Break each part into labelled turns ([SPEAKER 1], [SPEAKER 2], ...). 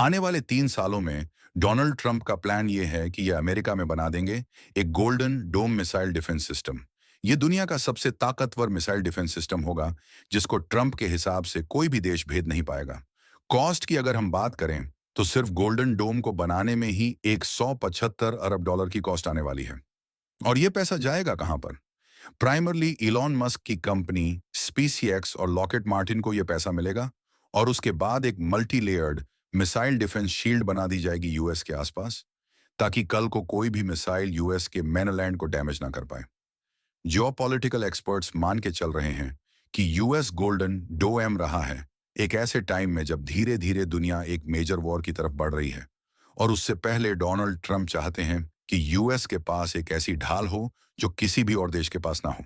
[SPEAKER 1] आने वाले 3 सालों में डोनाल्ड ट्रंप का प्लान ये है कि ये अमेरिका में बना देंगे एक golden dome missile defence system. ये दुनिया का सबसे ताकतवर मिसाइल डिफेंस सिस्टम होगा जिसको ट्रंप के हिसाब से कोई भी देश भेद नहीं पाएगा। कॉस्ट की अगर हम बात करें तो सिर्फ गोल्डन डोम को बनाने में ही 175 अरब डॉलर की कॉस्ट आने वाली है। और ये पैसा जाएगा कहां पर? प्राइमरली इलॉन मस्क की कंपनी स्पेसएक्स और लॉकेट मार्टिन को यह पैसा मिलेगा। और उसके बाद एक multi layered missile defence shield बना दी जाएगी यूएस के आसपास, ताकि कल को कोई भी मिसाइल यूएस के मेनलैंड को डैमेज ना कर पाए। जियोपॉलिटिकल एक्सपर्ट्स मान के चल रहे हैं कि यूएस गोल्डन डोम रहा है एक ऐसे टाइम में जब धीरे धीरे दुनिया एक मेजर वॉर की तरफ बढ़ रही है। और उससे पहले डोनाल्ड ट्रंप चाहते हैं कि यूएस के पास एक ऐसी ढाल हो जो किसी भी और देश के पास ना हो।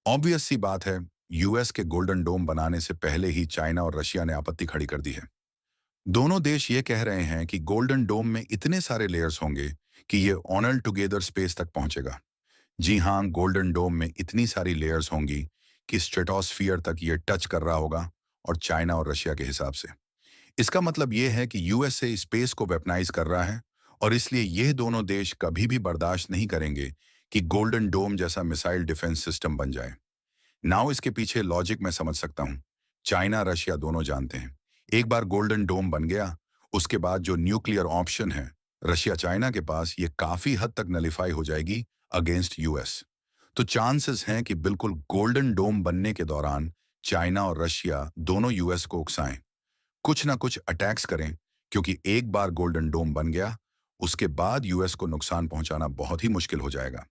[SPEAKER 1] ऑब्वियस सी बात है, यूएस के गोल्डन डोम बनाने से पहले ही चाइना और रशिया ने आपत्ति खड़ी कर दी है। दोनों देश ये कह रहे हैं कि गोल्डन डोम में इतने सारे लेयर्स होंगे कि ये ऑनल टुगेदर स्पेस तक पहुंचेगा। जी हाँ, गोल्डन डोम में इतनी सारी लेयर्स होंगी कि स्ट्रेटोस्फियर तक ये टच कर रहा होगा, और चाइना और रशिया के हिसाब से। इसका मतलब ये है कि यूएसए स्पेस को वेपनाइज कर रहा है, और इसलिए ये दोनों देश कभी भी बर्दाश्त नहीं करेंगे कि गोल्डन डोम जैसा मिसाइल डिफेंस सिस्टम बन जाए। नाउ इसके पीछे लॉजिक मैं समझ सकता हूँ। चाइना रशिया दोनों जानते हैं, एक बार गोल्डन डोम बन गया, उसके बाद जो न्यूक्लियर ऑप्शन है रशिया चाइना के पास, ये काफी हद तक नलिफाई हो जाएगी अगेंस्ट यूएस। तो चांसेस हैं कि बिल्कुल गोल्डन डोम बनने के दौरान चाइना और रशिया दोनों यूएस को उकसाएं, कुछ ना कुछ अटैक्स करें, क्योंकि एक बार गोल्डन डोम बन गया, उसके बाद यूएस को नुकसान पहुंचाना बहुत ही मुश्किल हो जाएगा।